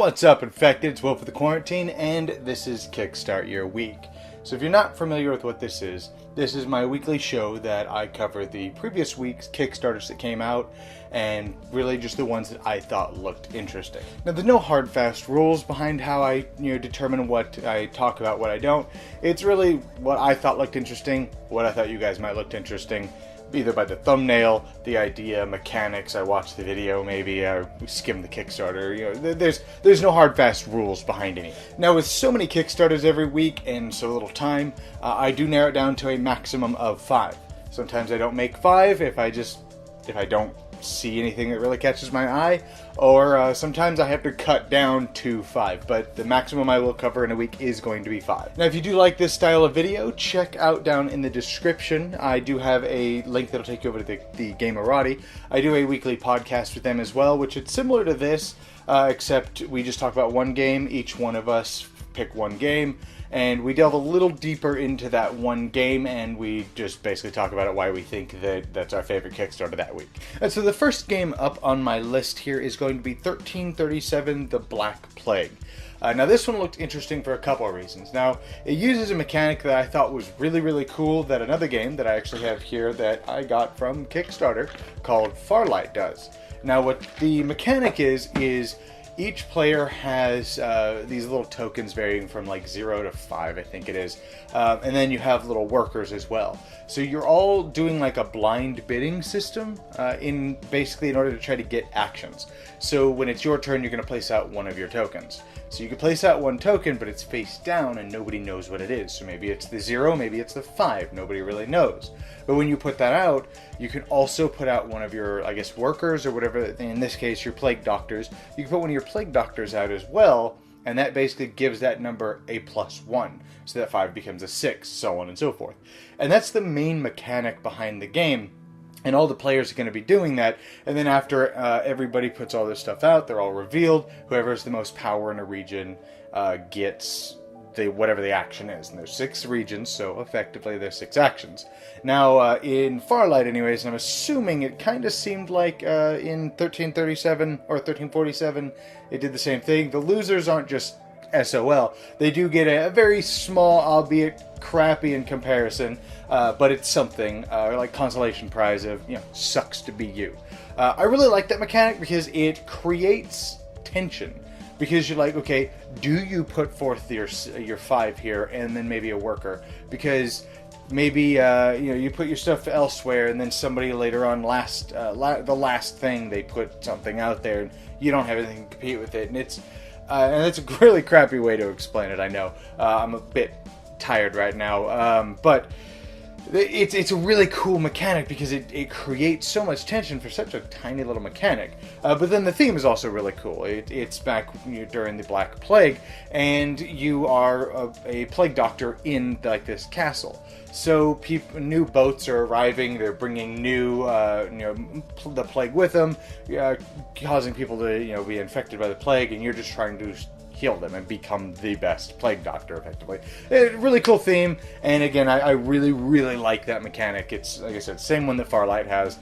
What's up, Infected? It's Wolf of the Quarantine, and this is Kickstart Your Week. So if you're not familiar with what this is my weekly show that I cover the previous week's Kickstarters that came out, and really just the ones that I thought looked interesting. Now, there's no hard, fast rules behind how I determine what I talk about, what I don't. It's really what I thought looked interesting, what I thought you guys might look interesting, either by the thumbnail, the idea, mechanics, I watched the video, maybe I skimmed the Kickstarter, there's no hard, fast rules behind any. Now, with so many Kickstarters every week and so little time, I do narrow it down to a maximum of 5. Sometimes I don't make 5 if I don't see anything that really catches my eye, or sometimes I have to cut down to 5, but the maximum I will cover in a week is going to be 5. Now, if you do like this style of video, check out down in the description. I do have a link that'll take you over to the Gamerati. I do a weekly podcast with them as well, which is similar to this, except we just talk about one game. Each one of us pick one game, and we delve a little deeper into that one game, and we just basically talk about it, why we think that's our favorite Kickstarter that week. And so the first game up on my list here is going to be 1337, The Black Plague. Now, this one looked interesting for a couple of reasons. Now, it uses a mechanic that I thought was really, really cool that another game that I actually have here that I got from Kickstarter called Farlight does. Now, what the mechanic is each player has these little tokens varying from like 0 to 5, I think it is. And then you have little workers as well. So you're all doing like a blind bidding system in order to try to get actions. So when it's your turn, you're going to place out one of your tokens. So you can place out one token, but it's face down and nobody knows what it is. So maybe it's the 0, maybe it's the 5. Nobody really knows. But when you put that out, you can also put out one of your, I guess, workers or whatever. In this case, your plague doctors. You can put one of your plague doctors out as well, and that basically gives that number a +1. So that 5 becomes a 6, so on and so forth. And that's the main mechanic behind the game. And all the players are going to be doing that, and then after everybody puts all their stuff out, they're all revealed. Whoever has the most power in a region gets whatever the action is. And there's 6 regions, so effectively there's 6 actions. Now, in Farlight anyways, and I'm assuming it kind of seemed like in 1337 or 1347, it did the same thing. The losers aren't just SOL. They do get a very small, albeit crappy in comparison, but it's something, like consolation prize of, sucks to be you. I really like that mechanic because it creates tension. Because you're like, okay, do you put forth your 5 here and then maybe a worker? Because maybe you put your stuff elsewhere, and then somebody later on, the last thing they put something out there, and you don't have anything to compete with it, and it's a really crappy way to explain it. I know I'm a bit tired right now, but it's a really cool mechanic because it creates so much tension for such a tiny little mechanic. But then the theme is also really cool. It's back during the Black Plague, and you are a plague doctor in like this castle. So new boats are arriving. They're bringing the plague with them, causing people to be infected by the plague, and you're just trying to heal them and become the best plague doctor, effectively. Really cool theme, and again, I really, really like that mechanic. It's, like I said, same one that Farlight has,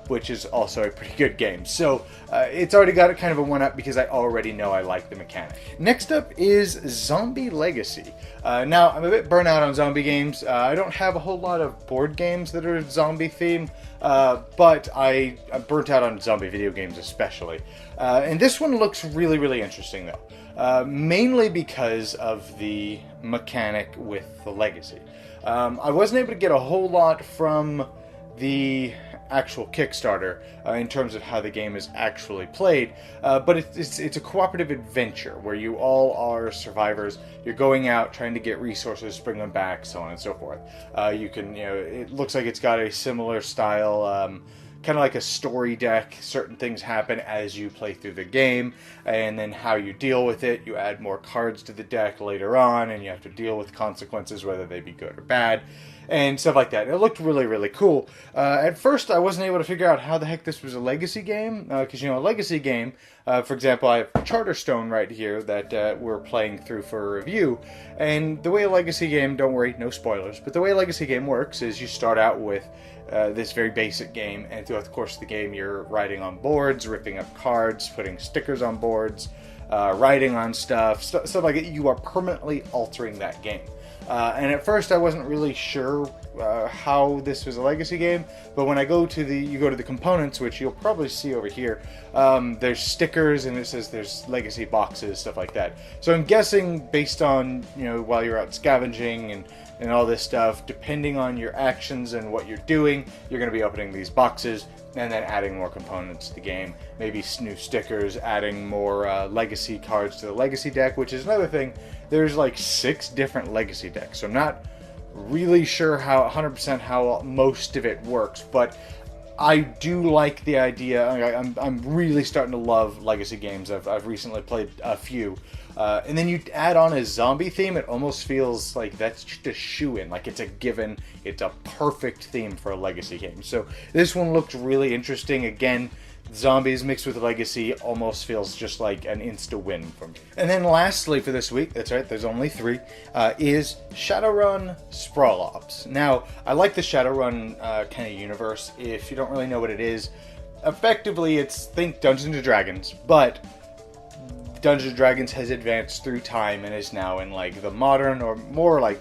which is also a pretty good game. So it's already got kind of a one-up because I already know I like the mechanic. Next up is Zombie Legacy. Now, I'm a bit burnt out on zombie games. I don't have a whole lot of board games that are zombie themed, but I'm burnt out on zombie video games especially. And this one looks really, really interesting, though. Mainly because of the mechanic with the legacy. I wasn't able to get a whole lot from the actual Kickstarter in terms of how the game is actually played, but it's a cooperative adventure where you all are survivors. You're going out trying to get resources, bring them back, so on and so forth. It looks like it's got a similar style, kind of like a story deck. Certain things happen as you play through the game, and then how you deal with it. You add more cards to the deck later on, and you have to deal with consequences, whether they be good or bad, and stuff like that. It looked really, really cool. At first, I wasn't able to figure out how the heck this was a legacy game, because, a legacy game, for example, I have Charterstone right here that we're playing through for a review, and the way a legacy game, don't worry, no spoilers, but the way a legacy game works is you start out with this very basic game, and throughout the course of the game you're riding on boards, ripping up cards, putting stickers on boards, writing on stuff like that. You are permanently altering that game. And at first I wasn't really sure how this was a legacy game, but when you go to the components, which you'll probably see over here, there's stickers and it says there's legacy boxes, stuff like that. So I'm guessing based on, while you're out scavenging and all this stuff, depending on your actions and what you're doing, you're going to be opening these boxes and then adding more components to the game. Maybe new stickers, adding more legacy cards to the legacy deck, which is another thing. There's like 6 different legacy decks, so I'm not really sure 100% how most of it works, but I do like the idea. I'm really starting to love legacy games. I've recently played a few. And then you add on a zombie theme, it almost feels like that's just a shoo-in, like it's a given, it's a perfect theme for a legacy game. So this one looked really interesting. Again, zombies mixed with legacy almost feels just like an insta-win for me. And then lastly for this week, that's right, there's only 3, is Shadowrun Sprawl Ops. Now, I like the Shadowrun kind of universe. If you don't really know what it is, effectively think Dungeons & Dragons, but Dungeons & Dragons has advanced through time and is now in like the modern, or more like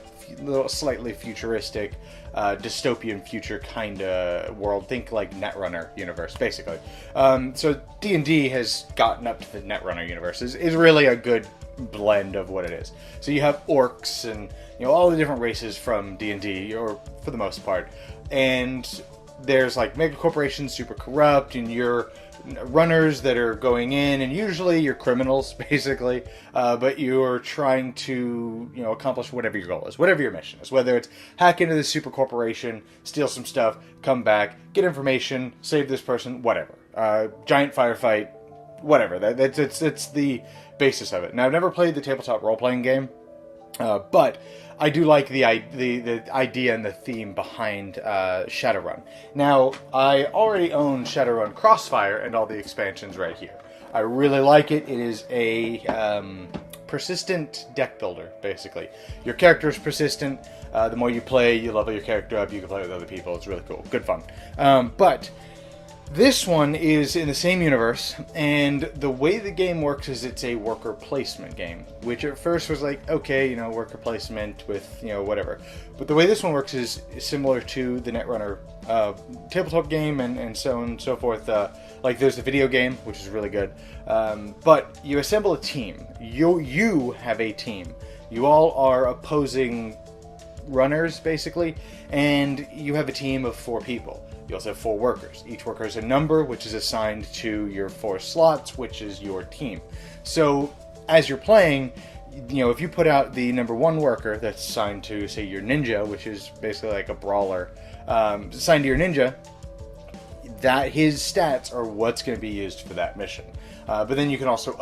slightly futuristic, dystopian future kind of world. Think like Netrunner universe, basically. So D&D has gotten up to the Netrunner universe. Is really a good blend of what it is. So you have orcs and all the different races from D&D, or for the most part, and there's like mega corporations, super corrupt, and you're runners that are going in, and usually you're criminals, basically, but you're trying to, accomplish whatever your goal is, whatever your mission is, whether it's hack into this super corporation, steal some stuff, come back, get information, save this person, whatever. Giant firefight, whatever. It's the basis of it. Now, I've never played the tabletop role-playing game, but I do like the idea and the theme behind Shadowrun. Now, I already own Shadowrun Crossfire and all the expansions right here. I really like it. It is a persistent deck builder, basically. Your character is persistent. The more you play, you level your character up. You can play with other people. It's really cool. Good fun. But this one is in the same universe, and the way the game works is it's a worker placement game, which at first was like, okay, worker placement with, whatever. But the way this one works is similar to the Netrunner tabletop game and so on and so forth. Like there's the video game, which is really good. But you assemble a team. You have a team. You all are opposing runners, basically, and you have a team of 4 people. You also have 4 workers. Each worker is a number, which is assigned to your 4 slots, which is your team. So, as you're playing, if you put out the number 1 worker that's assigned to, say, your ninja, which is basically like a brawler, assigned to your ninja, that his stats are what's going to be used for that mission. But then you can also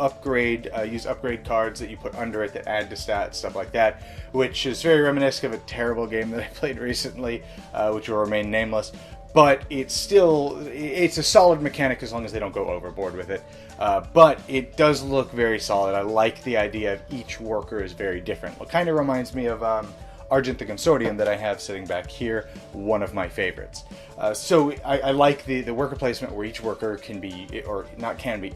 use upgrade cards that you put under it that add to stats, stuff like that, which is very reminiscent of a terrible game that I played recently, which will remain nameless. But it's a solid mechanic as long as they don't go overboard with it. But it does look very solid. I like the idea of each worker is very different. It kind of reminds me of Argent the Consortium that I have sitting back here, one of my favorites. So I like the worker placement where each worker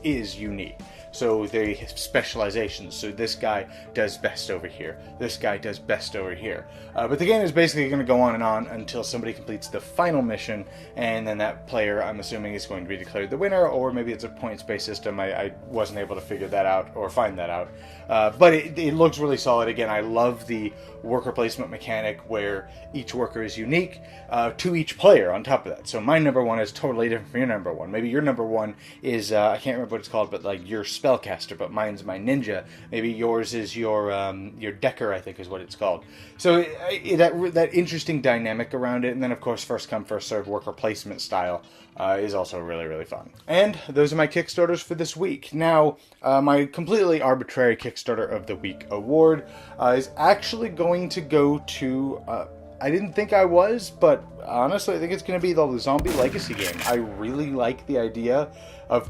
is unique. So they have specializations. So this guy does best over here. This guy does best over here. But the game is basically going to go on and on until somebody completes the final mission, and then that player, I'm assuming, is going to be declared the winner, or maybe it's a points-based system. I wasn't able to figure that out or find that out. But it looks really solid. Again, I love the worker placement mechanic where each worker is unique to each player on top of that. So my number 1 is totally different from your number 1. Maybe your number 1 is, I can't remember what it's called, but like your spellcaster, but mine's my ninja. Maybe yours is your decker, I think is what it's called. So that interesting dynamic around it, and then of course first come first serve worker placement style is also really, really fun. And those are my Kickstarters for this week. Now, my completely arbitrary Kickstarter of the Week award is actually going to go to, I didn't think I was, but honestly I think it's going to be the Zombie Legacy game. I really like the idea of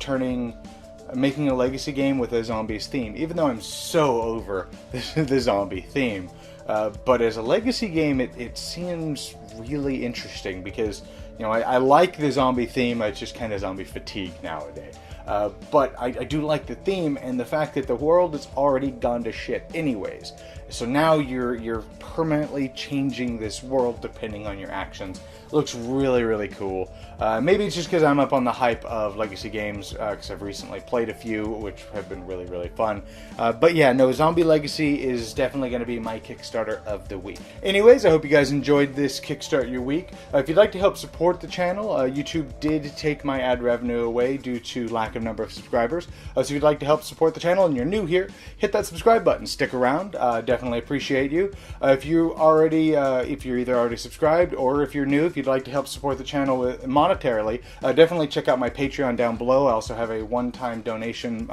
making a legacy game with a zombies theme, even though I'm so over the zombie theme. But as a legacy game, it seems really interesting because You know, I like the zombie theme. It's just kind of zombie fatigue nowadays. But I do like the theme and the fact that the world has already gone to shit anyways. So now you're permanently changing this world depending on your actions. It looks really, really cool. Maybe it's just because I'm up on the hype of Legacy games, because I've recently played a few, which have been really, really fun. But yeah, no, Zombie Legacy is definitely going to be my Kickstarter of the week. Anyways, I hope you guys enjoyed this Kickstart Your Week. If you'd like to help support the channel, YouTube did take my ad revenue away due to lack of number of subscribers. So if you'd like to help support the channel and you're new here, hit that subscribe button. Stick around. Definitely appreciate you. If you're either already subscribed or if you're new, if you'd like to help support the channel monetarily, definitely check out my Patreon down below. I also have a one-time donation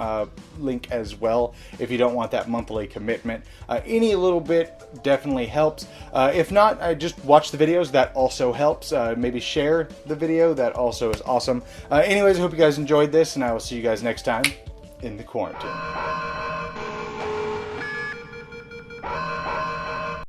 link as well if you don't want that monthly commitment. Any little bit definitely helps. If not, just watch the videos. That also helps. Maybe share the video. That also is awesome. Anyways, I hope you guys enjoyed this, and I will see you guys next time in the quarantine.